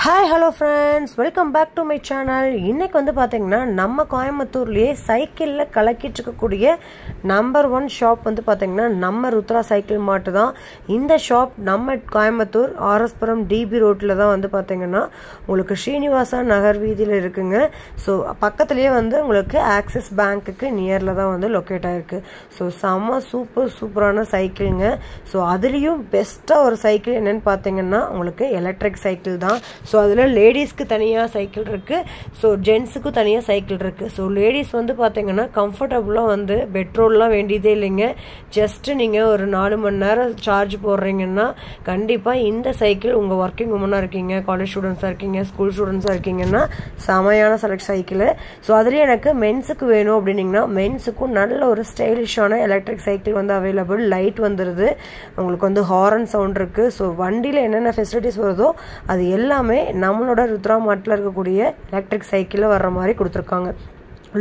Hi hello friends, welcome back to my channel. இன்னைக்கு வந்து பாத்தீங்கன்னா நம்ம கோயம்புத்தூர்லயே சைக்கிள்ல கலக்கிட்டு இருக்கக்கூடிய நம்பர் 1 ஷாப் வந்து பாத்தீங்கன்னா நம்ம ருத்ரா சைக்கிள் மார்ட் தான். இந்த ஷாப் நம்ம கோயம்புத்தூர் ஆர்எஸ்புரம் டிபி ரோட்ல தான் வந்து பாத்தீங்கன்னா உங்களுக்கு ஸ்ரீனிவாசா நகர் வீதியில இருக்குங்க. சோ பக்கத்துலயே வந்து உங்களுக்கு ஆக்சிஸ் பேங்க்குக்கு நியர்ல தான் வந்து லொகேட் ஆயிருக்கு. சோ செம சூப்பரான சைக்கிள்ங்க. சோ அதுலயும் பெஸ்டா ஒரு சைக்கிள் என்னன்னு பாத்தீங்கன்னா உங்களுக்கு எலக்ட்ரிக் சைக்கிள் தான். ஸோ அதில் லேடிஸ்க்கு தனியாக சைக்கிள் இருக்குது, ஸோ ஜென்ஸுக்கும் தனியாக சைக்கிள் இருக்குது. ஸோ லேடிஸ் வந்து பார்த்தீங்கன்னா கம்ஃபர்டபுளாக வந்து பெட்ரோல்லாம் வேண்டியதே இல்லைங்க. ஜஸ்ட்டு நீங்கள் ஒரு 4 மணி நேரம் சார்ஜ் போடுறீங்கன்னா கண்டிப்பாக இந்த சைக்கிள் உங்கள் ஒர்க்கிங் உமனாக இருக்கீங்க, காலேஜ் ஸ்டூடெண்ட்ஸாக இருக்கீங்க, ஸ்கூல் ஸ்டூடெண்ட்ஸாக இருக்கீங்கன்னா செமையான சைக்கிள். ஸோ அதுலேயே எனக்கு மென்ஸுக்கு வேணும் அப்படின்னீங்கன்னா மென்ஸுக்கும் நல்ல ஒரு ஸ்டைலிஷான எலக்ட்ரிக் சைக்கிள் வந்து அவைலபிள். லைட் வந்துடுது, உங்களுக்கு வந்து ஹாரன் சவுண்ட் இருக்குது. ஸோ வண்டியில் என்னென்ன ஃபெசிலிட்டிஸ் வருதோ அது எல்லாமே நம்மளோட ருத்ரா மார்ட்ல இருக்கக்கூடிய எலக்ட்ரிக் சைக்கிள் வர்ற மாதிரி கொடுத்துருக்காங்க.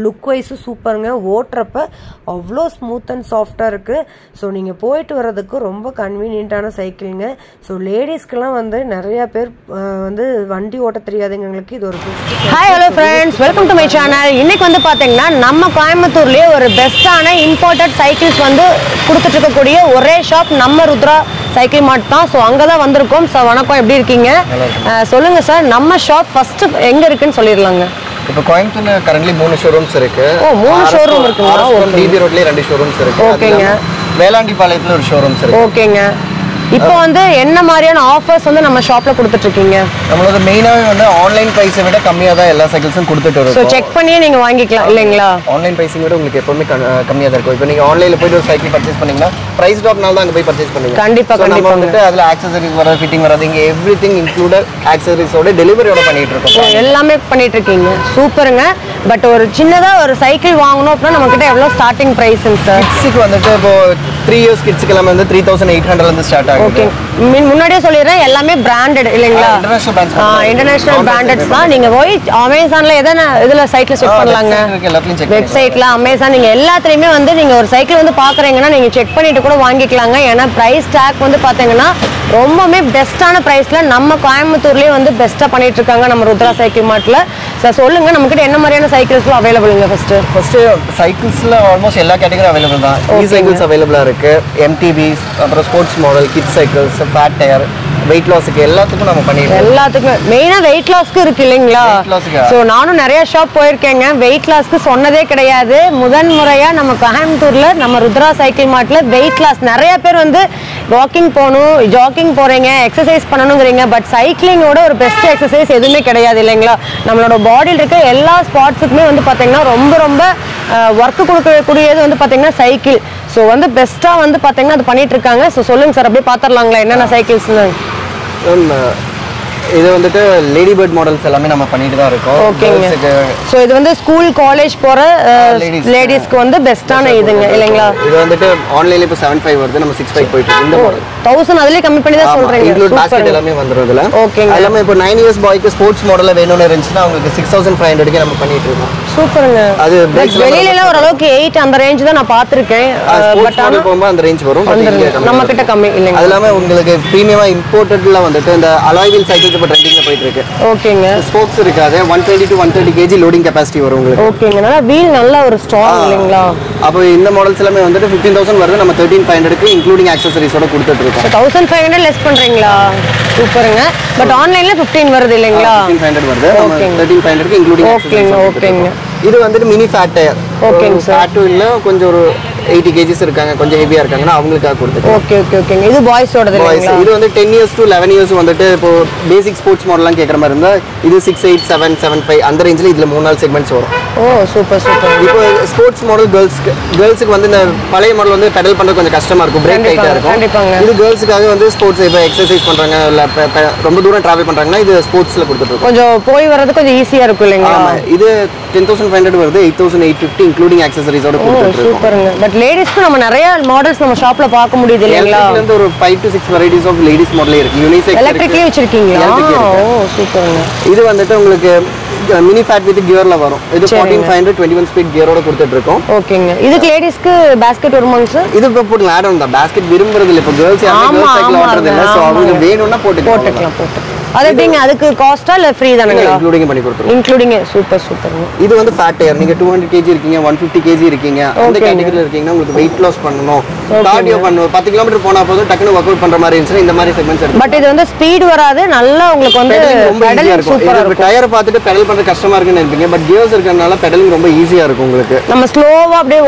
லுக் வைஸும் சூப்பருங்க, ஓட்டுறப்ப அவ்வளோ ஸ்மூத் அண்ட் சாஃப்டாக இருக்குது. ஸோ நீங்கள் போயிட்டு வர்றதுக்கு ரொம்ப கன்வீனியன்ட்டான சைக்கிளுங்க. ஸோ லேடிஸ்க்கெல்லாம் வந்து நிறையா பேர் வந்து வண்டி ஓட்ட தெரியாதுங்களுக்கு இது ஒரு best. Hi hello friends, welcome to my channel. இன்னைக்கு வந்து பார்த்தீங்கன்னா நம்ம கோயம்புத்தூர்லேயே ஒரு பெஸ்ட்டான இம்போர்ட்டட் சைக்கிள்ஸ் வந்து கொடுத்துட்டு இருக்கக்கூடிய ஒரே ஷாப் நம்ம ருத்ரா சைக்கிள் மார்ட் தான். ஸோ அங்கே தான் வந்திருக்கோம். சார் வணக்கம், எப்படி இருக்கீங்க? சொல்லுங்கள் சார், நம்ம ஷாப் ஃபஸ்ட்டு எங்கே இருக்குன்னு சொல்லிடலாங்க. இப்போ கோயம்புத்தூர்ல கரண்ட்லி 3 ஷோரூம்ஸ் இருக்கு. 3 ஷோரூம் இருக்குங்களா? டிபி ரோட்லயே 2 ஷோரூம்ஸ் இருக்கு. ஓகேங்க. வேளாண்டிபாளையத்துல ஒரு ஷோரூம்ஸ் இருக்கு. ஓகேங்க. இப்போ வந்து என்ன மாதிரியான ஆஃபர்ஸ் வந்து நம்ம ஷாப்ல கொடுத்துட்டு இருக்கீங்க? நம்மளோட மெயினாவே வந்து ஆன்லைன் பிரைஸை விட கம்மியா தான் எல்லா சைக்கிள்ஸும் கொடுத்துட்டு இருக்கோம். ஸோ செக் பண்ணியே நீங்க வாங்கிக்கலாம் இல்லைங்களா? ஆன்லைன் பிரைஸிங் விட உங்களுக்கு எப்பவுமே கம்மியா தான் இருக்கும். இப்போ நீங்க ஆன்லைன்ல போய் ஒரு சைக்கிள் பர்ச்சேஸ் பண்ணீங்கன்னா பிரைஸ் ட்ராப்னால தான் அங்க போய் பர்ச்சேஸ் பண்ணுவீங்க. கண்டிப்பா நம்ம வந்து அதுல ஆக்சஸரீஸ் வர, ஃபிட்டிங் வரது, இங்க எவ்ரிதிங் இன்க்ளூடட் ஆக்சஸரீஸோட டெலிவரியோட பண்ணிட்டு இருக்கோம். எல்லாமே பண்ணிட்டு இருக்கீங்க, சூப்பருங்க. பட் ஒரு சின்னதா ஒரு சைக்கிள் வாங்கணும் அப்படின்னா நம்ம கிட்ட எவ்வளவு ஸ்டார்டிங் பிரைஸ்ங்க சார்? கிட்ஸ்க்கு வந்துட்டு இப்போ 3 இயர்ஸ் கிட்ஸ்க்கு எல்லாமே வந்து 3800 இருந்து ஸ்டார்ட் ஆகுது. ஓகே, முன்னாடியே சொல்லிடுறேன், எல்லாமே பிராண்டட் இல்லைங்களா? இன்டர்நேஷனல் பிராண்டட்ஸ் தான். நீங்க போய் அமேசான்ல எதனா இதுல சைக்கிள் செக் பண்ணலாங்க. வெப்சைட்ல அமேசான் நீங்க எல்லாத்துலயுமே வந்து நீங்க ஒரு சைக்கிள் வந்து பாக்குறீங்கன்னா நீங்க செக் பண்ணிட்டு கூட வாங்கிக்கலாங்க. ஏன்னா பிரைஸ் டேக் வந்து பாத்தீங்கன்னா ரொம்பவே பெஸ்டான பிரைஸ்ல நம்ம கோயம்புத்தூர்லயே வந்து பெஸ்டா பண்ணிட்டு இருக்காங்க நம்ம ருத்ரா சைக்கிள் மார்ட்ல. சார் சொல்லுங்க, நம்ம கிட்ட என்ன மாதிரியான சைக்கிள்ஸ்லாம் அவைலபிள்ங்க? ஃபர்ஸ்ட் சைக்கிள்ஸ்ல ஆல்மோஸ்ட் எல்லா கேட்டகரி அவைலபிள் தான். இ சைக்கிள்ஸ் அவைலபிளா இருக்கு, எம்டிபிஸ், அப்புறம் sports model, kids cycles, fat tyre, weight லாஸ்க்கு எல்லாத்துக்கும் நம்ம பண்ணிடுறோம். எல்லாத்துக்கும் மெயினா வெயிட் லாஸ்க்கு இருக்கு இல்லைங்களா? ஸோ நானும் நிறைய ஷாப் போயிருக்கேங்க, வெயிட் லாஸ்க்கு சொன்னதே கிடையாது. முதன் முறையா நம்ம கோயம்புத்தூர்ல நம்ம ருத்ரா சைக்கிள் மார்ட்ல வெயிட் லாஸ். நிறைய பேர் வந்து வாக்கிங் போகணும், ஜாக்கிங் போறீங்க, எக்ஸசைஸ் பண்ணணுங்கிறீங்க. பட் சைக்கிளிங்கோட ஒரு பெஸ்ட் எக்ஸசைஸ் எதுவுமே கிடையாது இல்லைங்களா? நம்மளோட பாடியில் இருக்க எல்லா ஸ்பாட்ஸுக்குமே வந்து பார்த்தீங்கன்னா ரொம்ப ஒர்க்கு கொடுக்கக்கூடியது வந்து பார்த்தீங்கன்னா சைக்கிள். ஸோ வந்து பெஸ்ட்டாக வந்து பார்த்தீங்கன்னா அது பண்ணிட்டு இருக்காங்க. ஸோ சொல்லுங்க சார், அப்படியே பார்த்துடலாங்களா என்னென்ன சைக்கிள்ஸ்னு? இது வந்துட்டு லேடி பேர்ட் மாடல்ஸ் எல்லாமே நம்ம பண்ணிட்டு தான் இருக்கோம். ஓகேங்க. சோ இது வந்து ஸ்கூல் காலேஜ் போற லேடிஸ்க்கு வந்து பெஸ்டான இதுங்க இல்லைங்களா? இது வந்துட்டு ஆன்லைன்ல இப்போ 75 வருது, நம்ம 65 போயிட்டு இருக்கு. இந்த மாடல் 1000 அதுலயே கம்மி பண்ணி தான் சொல்றீங்க. இன்க்ளூட் பாஸ்கெட் எல்லாமே வந்துரும் இதுல. ஓகேங்க. எல்லாமே இப்போ 9 இயர்ஸ் பாய்க்கு ஸ்போர்ட்ஸ் மாடல்ல வேணும்னு இருந்துச்சுன்னா உங்களுக்கு 6500 க்கு நம்ம பண்ணிட்டு இருக்கோம். சூப்பருங்க. அது வெளியில எல்லாம் ஓரளவுக்கு 8 அந்த ரேஞ்ச் தான் நான் பாத்துர்க்கேன். பட் ஆனா போகும்போது அந்த ரேஞ்ச் வரும், நம்ம கிட்ட கம்மி இல்லைங்க. அது எல்லாமே உங்களுக்கு பிரீமியமா இம்போர்ட்டட்ல வந்துட்டு இந்த அலாய் வீல் சைக்கிள்ஸ் இப்போ ட்ரெண்டிங்ல போயிட்டு இருக்கு. ஓகேங்க. ஸ்போக்ஸ் இருக்காது, 120 to 130 kg லோடிங் கெபாசிட்டி வரும் உங்களுக்கு. ஓகேங்க. நல்லா வீல் நல்ல ஒரு ஸ்ட்ராங் இல்லைங்களா? அப்போ இந்த மாடல்ஸ் எல்லாமே வந்துட்டு 15000 வருது, நம்ம 13500 க்கு இன்க்ளூடிங் ஆக்சஸரீஸோட கொடுத்துட்டு இருக்கோம். 1500 லெஸ் பண்றீங்களா? சூப்பருங்க. பட் ஆன்லைன்ல 15 வருது இல்லைங்களா? 1500 வருது, நம்ம 13500 க்கு இன்க்ளூடிங் ஆக்சஸரீஸ். ஓகேங்க. இது வந்துட்டு மினி ஃபேட் டயர். ஓகேங்க சார். ஃபேட் இல்ல கொஞ்சம் ஒரு 80 kgs இருக்காங்க, கொஞ்சம் ஹெவியா இருக்காங்கன்னா அவங்களுக்காக கொடுத்துருக்கோம். ஓகேங்க. இது பாய்ஸோடது இல்லைங்களா? இது வந்து 10 years to 11 years வந்துட்டு இப்போ பேசிக் ஸ்போர்ட்ஸ் மாடல்லாம் கேக்குற மாதிரி இருந்தா இது 68, 7, 75 அந்த ரேஞ்சில இதுல 3-4 செக்மெண்ட்ஸ் வரும். ஓ சூப்பர். இப்போ ஸ்போர்ட்ஸ் மாடல் கேர்ள்ஸ்க்கு வந்து இந்த பழைய மாடல் வந்து பெடல் பண்றது கொஞ்சம் கஷ்டமா இருக்கும், பிரேக் டைட்டா இருக்கும். இது கேர்ள்ஸ்க்காக வந்து ஸ்போர்ட்ஸ் இப்போ எக்ஸசைஸ் பண்றாங்க இல்ல ரொம்ப தூரம் டிராவல் பண்றாங்கன்னா இது ஸ்போர்ட்ஸ்ல கொடுத்துட்டு இருக்கோம். கொஞ்சம் போய் வரது கொஞ்சம் ஈஸியா இருக்கும் இல்லைங்களா? இது 10500 வருது, 8850 இன்க்ளூடிங் ஆக்சஸரீஸோட கொடுத்துட்டு இருக்கோம். சூப்பருங்க. பட் லேடிஸ்க்கு நம்ம நிறைய மாடல்ஸ் நம்ம ஷாப்ல பார்க்க முடியுது இல்லைங்களா? இதுல இருந்து ஒரு 5 to 6 வெரைட்டிஸ் ஆஃப் லேடிஸ் மாடலே இருக்கு. யூனிசெக்ஸ் எலக்ட்ரிக்லயே வச்சிருக்கீங்களா? ஓ சூப்பருங்க. இது வந்துட்டு உங்களுக்கு மினி ஃபேட் வித் கியர்ல வரும். இது 14500 21 ஸ்பீட் கியரோட கொடுத்துட்டு இருக்கோம். ஓகேங்க. இதுக்கு லேடிஸ்க்கு பாஸ்கெட் வருமாங்க சார்? இது இப்ப போட்டு ஆட் ஆன் தான். பாஸ்கெட் விரும்புறது இல்ல, இப்ப கேர்ள்ஸ் யாரும் கேர்ள்ஸ் சைக்கிள் ஓடுறது இல்ல. சோ அவங்க வேணும்னா போட்டுக்கலாம். அது எப்படிங்க அதுக்கு காஸ்டா இல்ல ஃப்ரீ தானங்களா இன்க்ளூடிங் பண்ணி கொடுத்துருவோம் இன்க்ளூடிங் சூப்பர் சூப்பர்ங்க இது வந்து ஃபேட் டயர் நீங்க 200 kg இருக்கீங்க 150 kg இருக்கீங்க அந்த கேட்டகரியில இருக்கீங்கன்னா உங்களுக்கு வெயிட் லாஸ் பண்ணனும் கார்டியோ பண்ணனும் 10 km போனா போதும் டக்குனு வொர்க் அவுட் பண்ற மாதிரி இருந்துச்சு இந்த மாதிரி செக்மெண்ட்ஸ் இருக்கு பட் இது வந்து ஸ்பீட் வராது நல்லா உங்களுக்கு வந்து பெடலிங் சூப்பரா இருக்கும் டயர் பார்த்துட்டு பெடல் பண்றது கஷ்டமா இருக்குன்னு நினைப்பீங்க பட் கியர்ஸ் இருக்கறனால பெடலிங் ரொம்ப ஈஸியா இருக்கும் உங்களுக்கு நம்ம ஸ்லோவா அப்படியே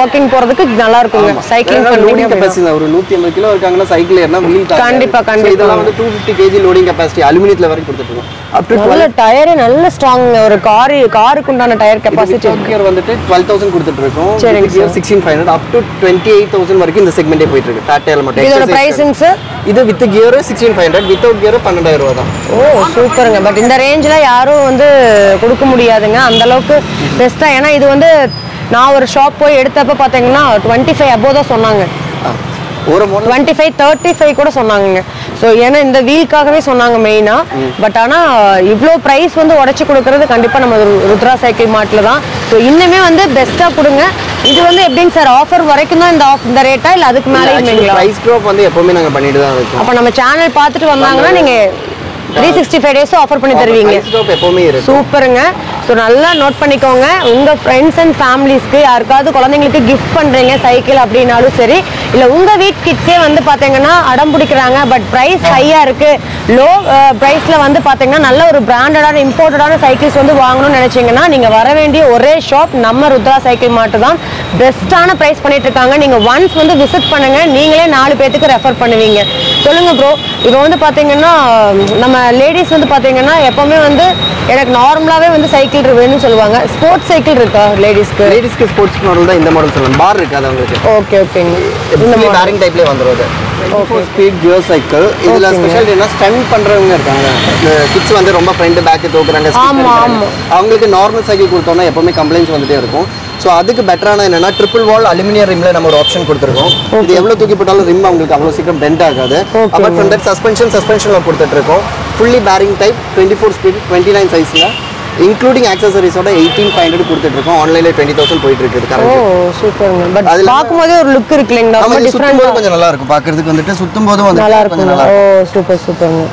வாக்கிங் போறதுக்கு நல்லா இருக்குங்க சைக்கிளிங் லோடிங் கெபாசிட்டி ஒரு 180 கிலோ இருக்காங்கன்னா சைக்கிள் ஏறனா வீல் தாங்க கண்டிப்பா கண்டிப்பா இதெல்லாம் வந்து 250 kg லோடிங் கெபாசிட்டி அலுமினியத்துல வரைக்கும் கொடுத்துட்டு அப் டு நல்ல டயர் நல்ல ஸ்ட்ராங் ஒரு காருக்கு உண்டான டயர் கெபாசிட்டி கியர் வந்துட்டு 12000 கொடுத்துட்டு இருக்கோம் கியர் 16500 அப் டு 28000 வரைக்கும் இந்த செக்மெண்டே போயிட்டு இருக்கு ஃபேட் டயர் மட்டும் இதோட பிரைசிங் சார் இது வித் கியர் 16500 வித்அவுட் கியர் 12000 ரூபாய் தான் ஓ சூப்பருங்க பட் இந்த ரேஞ்சில யாரும் வந்து கொடுக்க முடியாதுங்க அந்த அளவுக்கு பெஸ்டா ஏன்னா இது வந்து நான் ஒரு ஷாப் போய் எடுத்தப்ப பாத்தீங்கன்னா 25 above தான் சொன்னாங்க ஒரு மாடல் 25 35 கூட சொன்னாங்க சோ ஏன்னா இந்த வீல்காகவே சொன்னாங்க மெயினா பட் ஆனா இவ்ளோ பிரைஸ் வந்து உடைச்சு கொடுக்கிறது கண்டிப்பா நம்ம ருத்ரா சைக்கிள் மார்ட்ல தான் சோ இன்னுமே வந்து பெஸ்டா கொடுங்க இது வந்து எப்படிங்க சார் ஆஃபர் வரைக்கும் தான் இந்த ரேட்டா இல்ல அதுக்கு மேல இல்லைங்களா பிரைஸ் ட்ராப் வந்து எப்பவுமே நாங்க பண்ணிட்டு தான் இருக்கோம் அப்ப நம்ம சேனல் பார்த்துட்டு வந்தாங்கன்னா நீங்க 365 days ஆஃபர் பண்ணி தருவீங்க எப்பவுமே இருக்கு சூப்பருங்க ஸோ நல்லா நோட் பண்ணிக்கோங்க உங்க ஃப்ரெண்ட்ஸ் அண்ட் ஃபேமிலிஸ்க்கு யாருக்காவது குழந்தைங்களுக்கு கிஃப்ட் பண்றீங்க சைக்கிள் அப்படின்னாலும் சரி இல்ல உங்க வீட் கிட்ஸே வந்து பாத்தீங்கன்னா அடம் பிடிக்கிறாங்க பட் பிரைஸ் ஹையா இருக்கு லோ பிரைஸ்ல வந்து பாத்தீங்கன்னா நல்ல ஒரு பிராண்டடான இம்போர்ட்டடான சைக்கிள்ஸ் வந்து வாங்கணும்னு நினைச்சீங்கன்னா நீங்க வர வேண்டிய ஒரே ஷாப் நம்ம ருத்ரா சைக்கிள் மார்ட் தான் பெஸ்டான பிரைஸ் பண்ணிட்டு இருக்காங்க நீங்க ஒன்ஸ் வந்து விசிட் பண்ணுங்க நீங்களே 4 பேத்துக்கு ரெஃபர் பண்ணுவீங்க சொல்லுங்க ப்ரோ இப்போ வந்து பாத்தீங்கன்னா நம்ம லேடிஸ் வந்து பாத்தீங்கன்னா எப்பவுமே வந்து எனக்கு நார்மலாவே வந்து சைக்கிள் வேணும்னு சொல்லுவாங்க ஸ்போர்ட்ஸ் சைக்கிள் இருக்கா லேடிஸ்க்கு ஸ்போர்ட்ஸ் மாடல் தான் இந்த மாடல் சொல்லலாம் பார் இருக்காது உங்களுக்கு ஓகே ஓகேங்க இந்த பேரிங் டைப்லயே வந்துருது ஸ்பீட் கியர் சைக்கிள் இதுல ஸ்பெஷாலிட்டினா ஸ்டண்ட் பண்றவங்க இருக்காங்க கிட்ஸ் வந்து ரொம்ப ஃப்ரண்ட் பேக் தூக்குறாங்க அவங்களுக்கு நார்மல் சைக்கிள் கொடுத்தோம்னா எப்பவுமே கம்ப்ளைண்ட்ஸ் வந்துட்டே இருக்கும் ஸோ அதுக்கு பெட்டரான என்னன்னா ட்ரிபிள் வால் அலுமினியம் ரிம்ல நம்ம ஒரு ஆப்ஷன் கொடுத்துருக்கோம் இது எவ்வளவு தூக்கி போட்டாலும் ரிம் அவங்களுக்கு அவ்வளவு சீக்கிரம் பெண்ட் ஆகாது அப்பார்ட் ஃப்ரம் தட் சஸ்பென்ஷன்ல கொடுத்துட்டு இருக்கோம் ஃபுல்லி பேரிங் டைப் 24 ஸ்பீட் 29 சைஸ்ல இன்க்ளூடிங் ஆக்சஸரீஸோட 18500 கொடுத்துட்டு இருக்கோம் ஆன்லைன்ல 20000 போயிட்டு இருக்கு கரெக்ட் ஓ சூப்பர்ங்க பட் பாக்கும்போதே ஒரு லுக் இருக்குங்க ரொம்ப டிஃபரண்டா கொஞ்சம் நல்லா இருக்கும் பாக்குறதுக்கு வந்துட்டு சுத்தும்போது வந்து நல்லா இருக்கும் ஓ சூப்பர்ங்க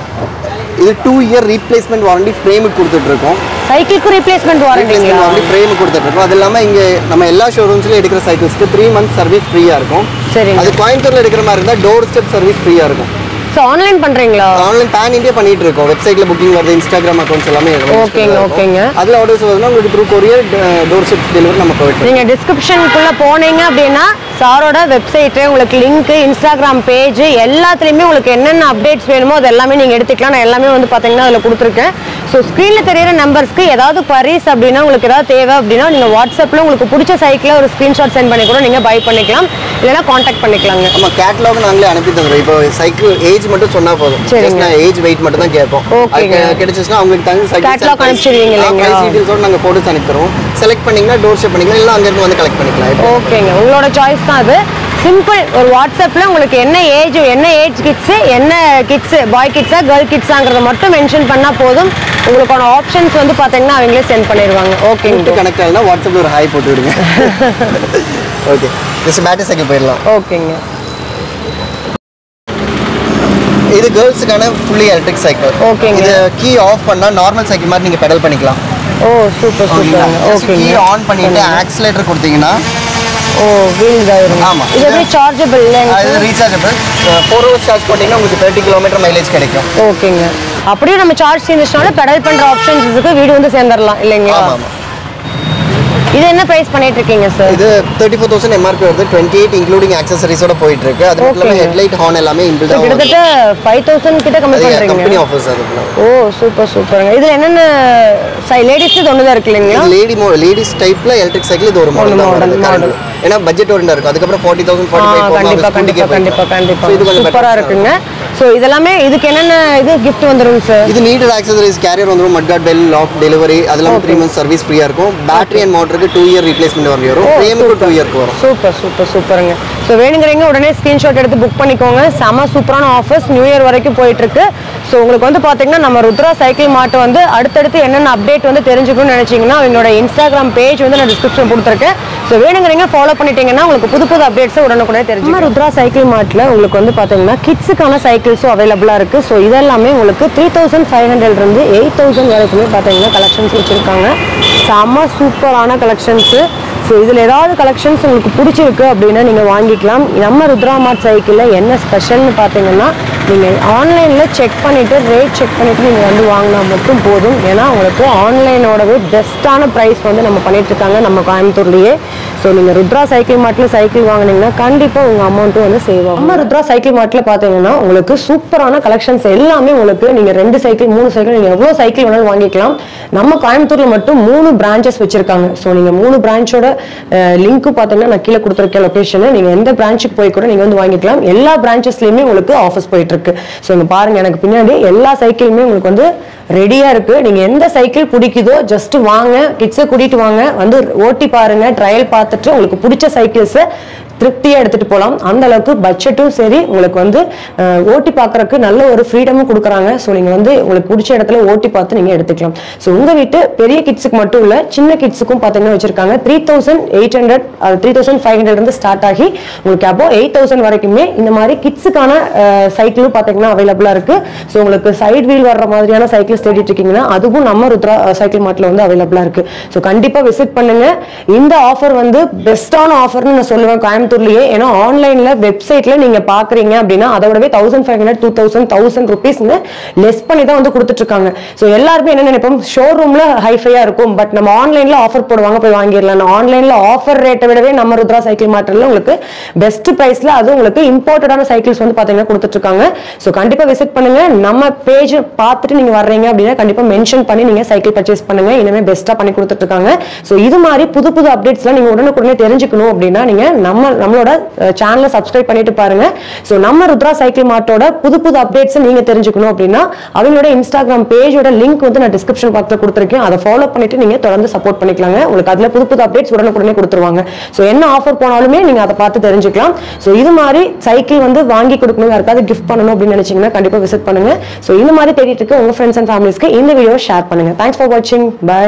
இது 2 இயர் ரீப்ளேஸ்மென்ட் வாரண்டி ஃப்ரேம் கொடுத்துட்டு இருக்கோம் சைக்கிளுக்கு ரீப்ளேஸ்மென்ட் வாரண்டிங்களா வாரண்டி ஃப்ரேம் கொடுத்துட்டு இருக்கோம் அது இல்லாம இங்க நம்ம எல்லா ஷோரூம்ஸ்ல எடுக்கிற சைக்கிள்ஸ்க்கு 3 months சர்வீஸ் ஃப்ரீயா இருக்கும் சரி அது கோயம்புத்தூர்ல எடுக்கிற மாதிரி இருந்தா டோர் ஸ்டெப் சர்வீஸ் ஃப்ரீயா இருக்கும் சோ ஆன்லைன் பண்றீங்களா ஆன்லைன் பேன் இந்தியா பண்ணிட்டு இருக்கோம் வெப்சைட்ல புக்கிங் வருது இன்ஸ்டாகிராம் அக்கவுண்ட்ஸ் எல்லாமே ஓகேங்க அதுல ஆர்டர்ஸ் வருதுன்னா உங்களுக்கு through courier door step delivery நம்ம ப்ரொவைட் நீங்க டிஸ்கிரிப்ஷனுக்குள்ள போனீங்க அப்படின்னா சாரோட வெப்சைட் உங்களுக்கு லிங்க் இன்ஸ்டாகிராம் பேஜ் எல்லாத்துலயுமே உங்களுக்கு என்னென்ன அப்டேட்ஸ் வேணுமோ அது எல்லாமே நீங்க எடுத்துக்கலாம் நான் எல்லாமே வந்து பாத்தீங்கன்னா அதுல கொடுத்துருக்கேன் ஸோ ஸ்க்ரீன்ல தெரியுற நம்பர்ஸ்க்கு ஏதாவது queries அப்படின்னா உங்களுக்கு ஏதாவது தேவை அப்படின்னா நீங்க வாட்ஸ்அப்ல உங்களுக்கு பிடிச்ச சைக்கிள ஒரு ஸ்கிரீன்ஷாட் சென்ட் பண்ணி கூட நீங்க பை பண்ணிக்கலாம் இல்லைன்னா கான்டாக்ட் பண்ணிக்கலாங்க நம்ம கேட்டலாக் நாங்களே அனுப்பி தந்துடுறோம் இப்போ சைக்கிள் ஏஜ் மட்டும் சொன்னா போதும் ஜஸ்ட் நான் ஏஜ் வெயிட் மட்டும் தான் கேட்போம் கிடைச்சிச்சுன்னா அவங்களுக்கு தகுந்த சைக்கிள் கேட்டலாக் அனுப்பிச்சிடுவீங்க இல்லைங்களா பிரைஸ் டீடைல்ஸோட நாங்க போட்டோஸ் அனுப்பிடுறோம் செலக்ட் பண்ணீங்கன்னா டோர் ஸ்டெப் பண்ணிக்கலாம் இல்ல அங்க இருந்து வந்து கலெக்ட் பண்ணிக்கலாம் ஓகேங்க உங்களோட சாய்ஸ் தான் அது சிம்பிள் ஒரு வாட்ஸ்அப்ல உங்களுக்கு என்ன ஏஜ் கிட்ஸ் என்ன கிட்ஸ் பாய் கிட்ஸா கேர்ள் கிட்ஸாங்கிறத மட்டும் மென்ஷன் பண்ணா போதும் உங்களுக்கான ஆப்ஷன்ஸ் வந்து பாத்தீங்கன்னா அவங்களே சென்ட் பண்ணிடுவாங்க ஓகேங்க கனெக்ட் ஆகலனா வாட்ஸ்அப்ல ஒரு ஹாய் போட்டு விடுங்க ஓகே ஜஸ்ட் பேட்டரி சைக்கிள் போயிடலாம் ஓகேங்க இது கேர்ள்ஸ்க்கான ஃபுல்லி எலக்ட்ரிக் சைக்கிள் ஓகேங்க இது கீ ஆஃப் பண்ணா நார்மல் சைக்கிள் மாதிரி நீங்க பெடல் பண்ணிக்கலாம் ஓ சூப்பர் ஓகேங்க கீ ஆன் பண்ணிட்டு ஆக்சிலேட்டர் கொடுத்தீங்கன்னா ஓ வீல் டிரைவர் ஆமா இது எப்படி சார்ஜபிள் இல்லங்க இது ரீசார்ஜபிள் 4 hours சார்ஜ் பண்ணீங்கன்னா உங்களுக்கு 30 km மைலேஜ் கிடைக்கும் ஓகேங்க அப்படியே நம்ம சார்ஜ் செஞ்சதுனால பெடல் பண்ற ஆப்ஷன்ஸ் இருக்கு வீடு வந்து சேர்ந்துறலாம் இல்லைங்களா ஆமா இது என்ன பிரைஸ் பண்ணிட்டு இருக்கீங்க சார் இது 34000 MRP வருது 28 இன்க்ளூடிங் ஆக்சஸரீஸோட போயிட்டு இருக்கு அது மட்டும் இல்லாம ஹெட்லைட் ஹார்ன் எல்லாமே இன்பில்ட் ஆகும் கிட்டத்தட்ட 5000 கிட்ட கம்மி பண்றீங்க கம்பெனி ஆஃபர்ஸ் அதுல ஓ சூப்பர்ங்க இதுல என்னென்ன லேடிஸ் ஒண்ணுதான் இருக்கு இல்லைங்களா லேடிஸ் டைப்ல எலக்ட்ரிக் சைக்கிள் இது ஒரு மாடல் ஏன்னா பட்ஜெட் ஓரியண்டா இருக்கும் அதுக்கு அப்புறம் 40000 கண்டிப்பா சூப்பரா இருக்குங்க சோ இதெல்லாமே இதுக்கு என்னென்ன இது gift வந்துரும் சார் இது நீடட் ஆக்சஸரீஸ் கேரியர் வந்துரும் மட் கார்ட் பெல் லாக் டெலிவரி அதெல்லாம் 3 months சர்வீஸ் ஃப்ரீயா இருக்கும் பேட்டரி அண்ட் மோட்டருக்கு 2 year ரீப்ளேஸ்மென்ட் வரும் ஃப்ரேமுக்கு 2 year வரும் சூப்பருங்க சோ வேணுங்கறீங்க உடனே ஸ்கிரீன்ஷாட் எடுத்து புக் பண்ணிக்கோங்க செம சூப்பரான ஆஃபர்ஸ் நியூ இயர் வரைக்கும் போயிட்டு இருக்கு சோ உங்களுக்கு வந்து பாத்தீங்கன்னா நம்ம ருத்ரா சைக்கிள் மார்ட் வந்து அடுத்தடுத்து என்னென்ன அப்டேட் வந்து தெரிஞ்சுக்கணும்னு நினைச்சீங்கன்னா என்னோட இன்ஸ்டாகிராம் பேஜ் வந்து நான் டிஸ்கிரிப்ஷன் கொடுத்துருக்கேன் சோ வேணுங்கறீங்க ஃபாலோ பண்ணிட்டீங்கன்னா உங்களுக்கு புது அப்டேட்ஸ் உடனுக்குடனே தெரிஞ்சுக்கலாம் ருத்ரா சைக்கிள் மார்ட்ல உங்களுக்கு வந்து பாத்தீங்கன்னா கிட்ஸுக்கான சைக்கிள் சைக்கிள்ஸும் அவைலபிளாக இருக்குது. ஸோ இதெல்லாமே உங்களுக்கு 3500 இருந்து 8000 வரைக்குமே பார்த்தீங்கன்னா கலெக்ஷன்ஸ் வச்சுருக்காங்க. செம்ம சூப்பரான கலெக்ஷன்ஸு. ஸோ இதில் ஏதாவது கலெக்ஷன்ஸ் உங்களுக்கு பிடிச்சிருக்கு அப்படின்னா நீங்கள் வாங்கிக்கலாம். நம்ம ருத்ரா மார்ட் சைக்கிளில் என்ன ஸ்பெஷல்னு பார்த்தீங்கன்னா நீங்கள் ஆன்லைனில் செக் பண்ணிவிட்டு ரேட் செக் பண்ணிவிட்டு நீங்கள் வந்து வாங்கினா மட்டும் போதும். ஏன்னா உங்களுக்கு ஆன்லைனோடவே பெஸ்ட்டான ப்ரைஸ் வந்து நம்ம பண்ணிகிட்ருக்காங்க நம்ம கோயம்புத்தூர்லேயே. ஸோ நீங்கள் ருத்ரா சைக்கிள் மார்ட்டில் சைக்கிள் வாங்கினீங்கன்னா கண்டிப்பாக உங்கள் அமௌண்ட்டும் வந்து சேவ் ஆகும். நம்ம ருத்ரா சைக்கிள் மார்ட்டில் பார்த்தீங்கன்னா உங்களுக்கு சூப்பரான கலெக்ஷன்ஸ் எல்லாமே உங்களுக்கு நீங்கள் 2 சைக்கிள் 3 சைக்கிள் நீங்கள் எவ்வளோ சைக்கிள் வேணாலும் வாங்கிக்கலாம். நம்ம கோயம்புத்தூரில் மட்டும் 3 பிரான்ச்சஸ் வச்சுருக்காங்க. ஸோ நீங்கள் 3 பிரான்ச்சோட லிங்க்கு பார்த்தீங்கன்னா நான் கீழே கொடுத்துருக்கேன் லொகேஷனு. நீங்கள் எந்த பிரான்ச்சுக்கு போய் கூட நீங்கள் வந்து வாங்கிக்கலாம். எல்லா பிரான்ச்சஸ்லையுமே உங்களுக்கு ஆஃபர்ஸ் போயிட்டு இருக்கு. ஸோ இங்கே பாருங்க, எனக்கு பின்னாடி எல்லா சைக்கிளுமே உங்களுக்கு வந்து ரெடியா இருக்கு. நீங்க எந்த சைக்கிள் பிடிக்குதோ ஜஸ்ட் வாங்க, கிட்ஸை கூட்டிட்டு வாங்க, வந்து ஓட்டி பாருங்க, ட்ரையல் பார்த்துட்டு உங்களுக்கு பிடிச்ச சைக்கிள்ஸை திருப்தியா எடுத்துட்டு போகலாம். அந்த அளவுக்கு பட்ஜெட்டும் சரி, உங்களுக்கு வந்து ஓட்டி பார்க்கறதுக்கு நல்ல ஒரு ஃப்ரீடமும் கொடுக்குறாங்க. ஸோ நீங்க வந்து உங்களுக்கு பிடிச்ச இடத்துல ஓட்டி பார்த்து நீங்க எடுத்துக்கலாம். ஸோ உங்க வீட்டு பெரிய கிட்ஸுக்கு மட்டும் இல்ல, சின்ன கிட்ஸுக்கும் பார்த்தீங்கன்னா வச்சிருக்காங்க. 3800 3500 இருந்து ஸ்டார்ட் ஆகி உங்களுக்கு அப்போ 8000 வரைக்குமே இந்த மாதிரி கிட்ஸுக்கான சைக்கிளும் பார்த்தீங்கன்னா அவைலபிளா இருக்கு. ஸோ உங்களுக்கு சைட் வீல் வர்ற மாதிரியான சைக்கிள்ஸ் தேடிட்டு இருக்கீங்கன்னா அதுவும் நம்ம ருத்ரா சைக்கிள் மார்ட்ல வந்து அவைலபிளா இருக்கு. ஸோ கண்டிப்பா விசிட் பண்ணுங்க. இந்த ஆஃபர் வந்து பெஸ்டான ஆஃபர்னு நான் சொல்லுவேன் கோயம்புத்தூர்லயே. ஏன்னா ஆன்லைன்ல வெப்சைட்ல நீங்க பாக்குறீங்க அப்படின்னா அதை விடவே 1500 2000 1000 rupees லெஸ் பண்ணி தான் வந்து கொடுத்துட்டு இருக்காங்க. ஸோ எல்லாருமே என்ன நினைப்போம், ஷோரூம்ல ஹைஃபையா இருக்கும், பட் நம்ம ஆன்லைன்ல ஆஃபர் போடுவாங்க போய் வாங்கிடலாம். ஆன்லைன்ல ஆஃபர் ரேட்டை விடவே நம்ம ருத்ரா சைக்கிள் மார்ட்ல உங்களுக்கு பெஸ்ட் பிரைஸ்ல அது உங்களுக்கு இம்போர்ட்டடான சைக்கிள்ஸ் வந்து பாத்தீங்கன்னா கொடுத்துட்டு இருக்காங்க. ஸோ கண்டிப்பா விசிட் பண்ணுங்க. நம்ம பேஜ் பார்த்துட்டு நீங்க வர்றீங்க அப்படின்னா கண்டிப்பா மென்ஷன் பண்ணி நீங்க சைக்கிள் பர்ச்சேஸ் பண்ணுங்க. இனிமே பெஸ்டா பண்ணி கொடுத்துட்டு இருக்காங்க. ஸோ இது மாதிரி புது புது அப்டேட்ஸ்லாம் நீங்க உடனுக்குடனே தெரிஞ்சுக்கணும் அப்படின்னா நீங்க நம்மளோட சேனலை சப்ஸ்கிரைப் பண்ணிட்டு பாருங்க. ஸோ நம்ம ருத்ரா சைக்கிள் மார்ட்டோட புது புது அப்டேட்ஸ் நீங்க தெரிஞ்சுக்கணும் அப்படின்னா அவங்களோட இன்ஸ்டாகிராம் பேஜோட லிங்க் வந்து நான் டிஸ்கிரிப்ஷன் பாக்ஸ்ல கொடுத்துருக்கேன். அதை ஃபாலோ பண்ணிட்டு நீங்க தொடர்ந்து சப்போர்ட் பண்ணிக்கலாங்க. உங்களுக்கு அதுல புது புது அப்டேட்ஸ் உடனுக்குடனே கொடுத்துருவாங்க. ஸோ என்ன ஆஃபர் போனாலுமே நீங்க அதை பார்த்து தெரிஞ்சுக்கலாம். ஸோ இது மாதிரி சைக்கிள் வந்து வாங்கி கொடுக்கணும், யாருக்காவது கிஃப்ட் பண்ணணும் அப்படின்னு நினைச்சீங்கன்னா கண்டிப்பா விசிட் பண்ணுங்க. ஸோ இந்த மாதிரி தேடிட்டு இருக்க உங்க ஃப்ரெண்ட்ஸ் அண்ட் ஃபேமிலிஸ்க்கு இந்த வீடியோ ஷேர் பண்ணுங்க. தேங்க்ஸ் ஃபார் வாட்சிங். பை.